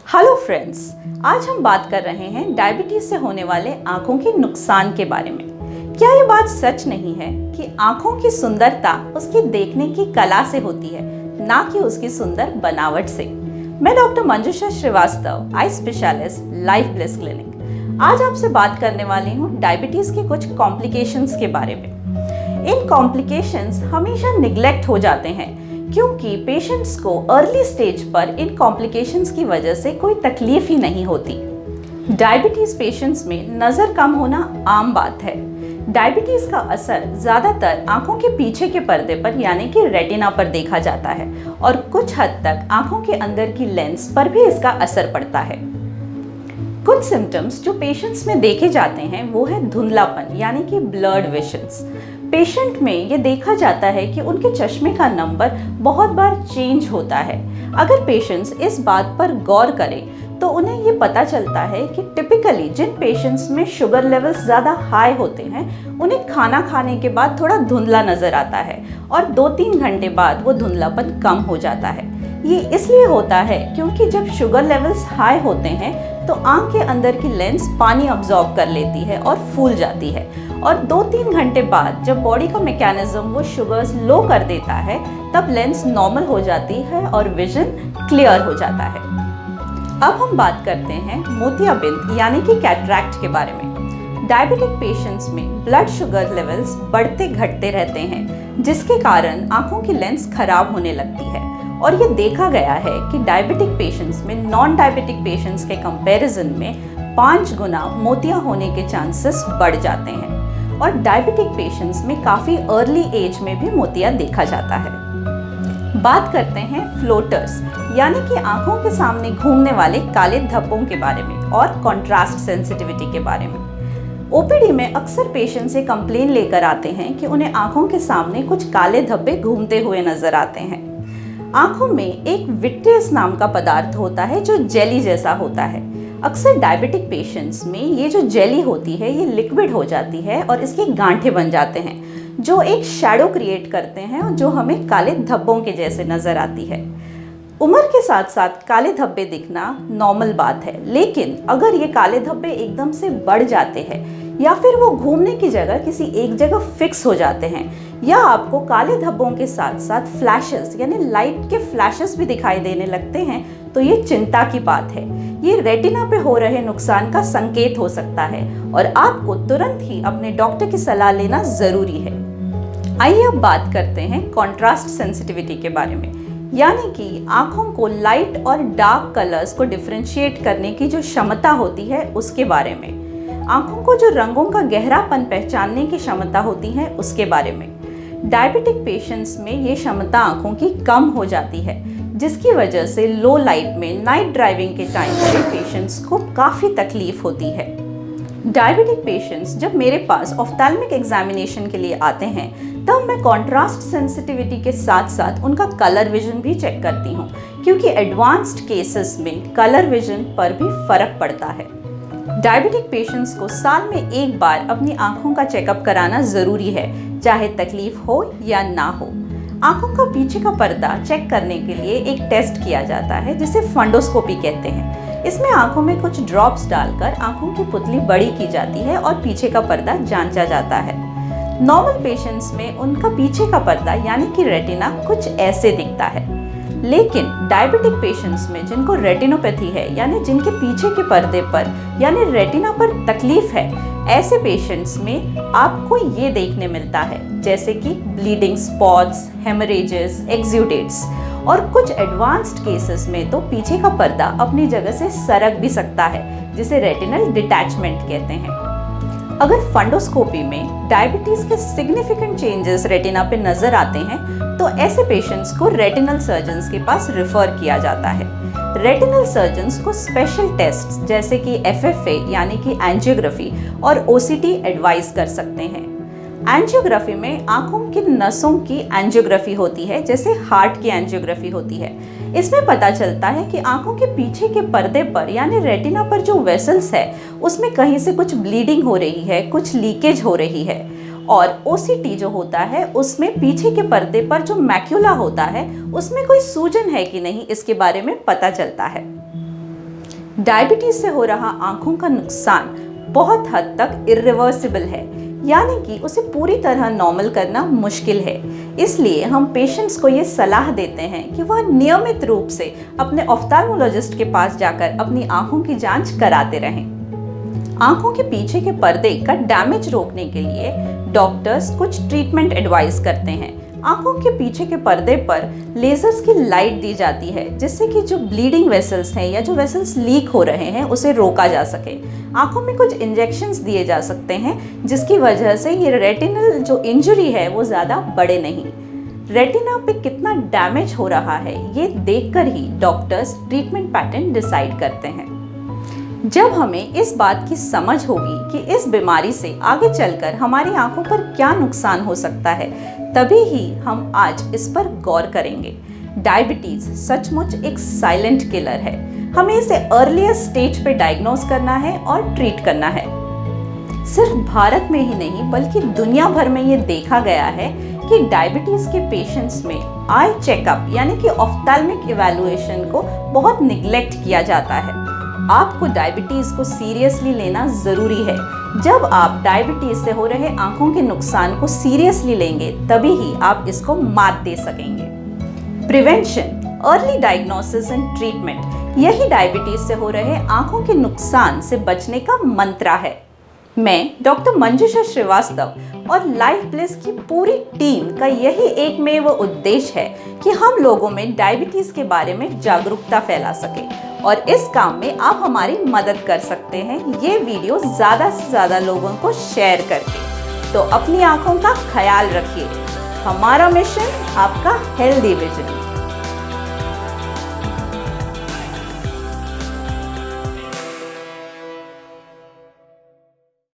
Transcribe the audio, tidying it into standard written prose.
Hello friends, आज हम बात कर रहे हैं डायबिटीज से होने वाले आंखों के नुकसान के बारे में। क्या ये बात सच नहीं है कि आंखों की सुंदरता उसकी देखने की कला से होती है, ना कि उसकी सुंदर बनावट से। मैं doctor Manjusha Srivastava, eye specialist, life bliss clinic. आज आपसे बात करने वाली हूँ डायबिटीज के कुछ कॉम्प्लिकेशंस के बारे में। इन कॉम्प्लिकेशंस हमेशा निग्लेक्ट हो जाते हैं क्योंकि पेशेंट्स को अर्ली स्टेज पर इन कॉम्प्लिकेशंस की वजह से कोई तकलीफ ही नहीं होती। डायबिटीज पेशेंट्स में नज़र कम होना आम बात है। डायबिटीज का असर ज़्यादातर आंखों के पीछे के पर्दे पर यानी कि रेटिना पर देखा जाता है और कुछ हद तक आंखों के अंदर की लेंस पर भी इसका असर पड़ता है। कुछ सिम्टम्स जो पेशेंट्स में देखे जाते हैं वो है धुंधलापन यानी कि ब्लर्ड विजन्स। पेशेंट में ये देखा जाता है कि उनके चश्मे का नंबर बहुत बार चेंज होता है। अगर पेशेंट्स इस बात पर गौर करें तो उन्हें ये पता चलता है कि टिपिकली जिन पेशेंट्स में शुगर लेवल्स ज़्यादा हाई होते हैं उन्हें खाना खाने के बाद थोड़ा धुंधला नज़र आता है और 2-3 घंटे बाद वो धुंधलापन कम हो जाता है। ये इसलिए होता है क्योंकि जब शुगर लेवल्स हाई होते हैं तो आंख के अंदर की लेंस पानी अब्जॉर्ब कर लेती है और फूल जाती है और 2-3 घंटे बाद जब बॉडी का मैकेनिज्म वो शुगर्स लो कर देता है तब लेंस नॉर्मल हो जाती है और विजन क्लियर हो जाता है। अब हम बात करते हैं मोतियाबिंद यानी कि कैटरैक्ट के बारे में। डायबिटिक पेशेंट्स में ब्लड शुगर लेवल्स बढ़ते घटते रहते हैं जिसके कारण आंखों की लेंस खराब होने लगती है और ये देखा गया है कि डायबिटिक पेशेंट्स में नॉन डायबिटिक पेशेंट्स के कंपैरिजन में 5 गुना मोतिया होने के चांसेस बढ़ जाते हैं और डायबिटिक पेशेंट्स में काफ़ी अर्ली एज में भी मोतिया देखा जाता है। बात करते हैं फ्लोटर्स यानी कि आंखों के सामने घूमने वाले काले धब्बों के बारे में और कॉन्ट्रास्ट सेंसिटिविटी के बारे में। ओपीडी में अक्सर पेशेंट्स ये कंप्लेन लेकर आते हैं कि उन्हें आंखों के सामने कुछ काले धब्बे घूमते हुए नजर आते हैं। आंखों में एक विट्रियस नाम का पदार्थ होता है जो जेली जैसा होता है। अक्सर डायबिटिक पेशेंट्स में ये जो जेली होती है ये लिक्विड हो जाती है और इसके गांठे बन जाते हैं जो एक शैडो क्रिएट करते हैं और जो हमें काले धब्बों के जैसे नज़र आती है। उम्र के साथ साथ काले धब्बे दिखना नॉर्मल बात है, लेकिन अगर ये काले धब्बे एकदम से बढ़ जाते हैं या फिर वो घूमने की जगह किसी एक जगह फिक्स हो जाते हैं या आपको काले धब्बों के साथ साथ फ्लैशेस यानी लाइट के फ्लैशेस भी दिखाई देने लगते हैं तो ये चिंता की बात है। ये रेटिना पे हो रहे नुकसान का संकेत हो सकता है और आपको तुरंत ही अपने डॉक्टर की सलाह लेना ज़रूरी है। आइए अब बात करते हैं कॉन्ट्रास्ट सेंसिटिविटी के बारे में, यानी कि आँखों को लाइट और डार्क कलर्स को डिफ्रेंशिएट करने की जो क्षमता होती है उसके बारे में। आँखों को जो रंगों का गहरापन पहचानने की क्षमता होती है उसके बारे में। डायबिटिक पेशेंट्स में ये क्षमता आँखों की कम हो जाती है जिसकी वजह से लो लाइट में नाइट ड्राइविंग के टाइम पे पेशेंट्स को काफ़ी तकलीफ होती है। डायबिटिक पेशेंट्स जब मेरे पास ऑफ्थैल्मिक एग्जामिनेशन के लिए आते हैं तब मैं कॉन्ट्रास्ट सेंसिटिविटी के साथ साथ उनका कलर विजन भी चेक करती हूँ क्योंकि एडवांस्ड केसेस में कलर विजन पर भी फर्क पड़ता है। डायबिटिक पेशेंट्स को साल में एक बार अपनी आंखों का चेकअप कराना ज़रूरी है, चाहे तकलीफ हो या ना हो। आंखों का पीछे का पर्दा चेक करने के लिए एक टेस्ट किया जाता है जिसे फंडोस्कोपी कहते हैं। इसमें आंखों में कुछ ड्रॉप्स डालकर आंखों की पुतली बड़ी की जाती है और पीछे का पर्दा जांचा जाता है। नॉर्मल पेशेंट्स में उनका पीछे का पर्दा यानी कि रेटिना कुछ ऐसे दिखता है, लेकिन डायबिटिक पेशेंट्स में जिनको रेटिनोपैथी है यानी जिनके पीछे के पर्दे पर यानी रेटिना पर तकलीफ है, ऐसे पेशेंट्स में आपको ये देखने मिलता है जैसे कि ब्लीडिंग स्पॉट्स, हेमरेजेस, एक्सुडेट्स और कुछ एडवांस्ड केसेस में तो पीछे का पर्दा अपनी जगह से सरक भी सकता है जिसे रेटिनल डिटैचमेंट कहते हैं। अगर फंडोस्कोपी में डायबिटीज के सिग्निफिकेंट चेंजेस रेटिना पे नजर आते हैं तो ऐसे पेशेंट्स को रेटिनल सर्जन्स के पास रेफर किया जाता है। रेटिनल सर्जन्स को स्पेशल टेस्ट्स जैसे कि एफएफए यानी कि एंजियोग्राफी और ओसीटी एडवाइस कर सकते हैं। एंजियोग्राफी में आंखों की नसों की एंजियोग्राफी होती है जैसे हार्ट की एंजियोग्राफी होती है। इसमें पता चलता है कि आंखों के पीछे के पर्दे पर यानी रेटिना पर जो वेसल्स है उसमें कहीं से कुछ ब्लीडिंग हो रही है, कुछ लीकेज हो रही है और ओसीटी जो होता है उसमें पीछे के पर्दे पर जो मैक्यूला होता है उसमें कोई सूजन है कि नहीं इसके बारे में पता चलता है। डायबिटीज से हो रहा आंखों का नुकसान बहुत हद तक इरिवर्सिबल है, यानी कि उसे पूरी तरह नॉर्मल करना मुश्किल है। इसलिए हम पेशेंट्स को ये सलाह देते हैं कि वह नियमित रूप से अपने ऑफ्थाल्मोलॉजिस्ट के पास जाकर अपनी आंखों की जांच कराते रहें। आंखों के पीछे के पर्दे का डैमेज रोकने के लिए डॉक्टर्स कुछ ट्रीटमेंट एडवाइस करते हैं। आंखों के पीछे के पर्दे पर लेजर्स की लाइट दी जाती है, जिससे कि जो ब्लीडिंग वेसल्स हैं या जो वेसल्स लीक हो रहे हैं उसे रोका जा सके। आंखों में कुछ इंजेक्शंस दिए जा सकते हैं, जिसकी वजह से ये रेटिनल जो इंजरी है वो ज़्यादा बढ़े नहीं। रेटिना पे कितना डैमेज हो रहा है ये देखकर ही डॉक्टर्स ट्रीटमेंट पैटर्न डिसाइड करते हैं। जब हमें इस बात की समझ होगी कि इस बीमारी से आगे चलकर हमारी आंखों पर क्या नुकसान हो सकता है, तभी ही हम आज इस पर गौर करेंगे। डायबिटीज सचमुच एक साइलेंट किलर है। हमें इसे अर्लीस्ट स्टेज पे डायग्नोज करना है और ट्रीट करना है। सिर्फ भारत में ही नहीं बल्कि दुनिया भर में ये देखा गया है कि डायबिटीज के पेशेंट्स में आई चेकअप यानी कि ऑफ्थेल्मिक इवैल्यूएशन को बहुत निग्लेक्ट किया जाता है। आपको डायबिटीज को सीरियसली लेना जरूरी है। जब आप डायबिटीज से हो रहे आंखों के नुकसान को सीरियसली लेंगे, तभी ही आप इसको मात दे सकेंगे। Prevention, early diagnosis and treatment, यही डायबिटीज से हो रहे आंखों के नुकसान से बचने का मंत्र है। मैं डॉक्टर मंजुषा श्रीवास्तव और लाइफ ब्लिस की पूरी टीम का यही एकमेव उद्देश्य है कि हम लोगों में डायबिटीज के बारे में जागरूकता फैला सके, और इस काम में आप हमारी मदद कर सकते हैं ये वीडियो ज़्यादा से ज़्यादा लोगों को शेयर करके। तो अपनी आंखों का ख्याल रखिए। हमारा मिशन आपका हेल्दी विजन।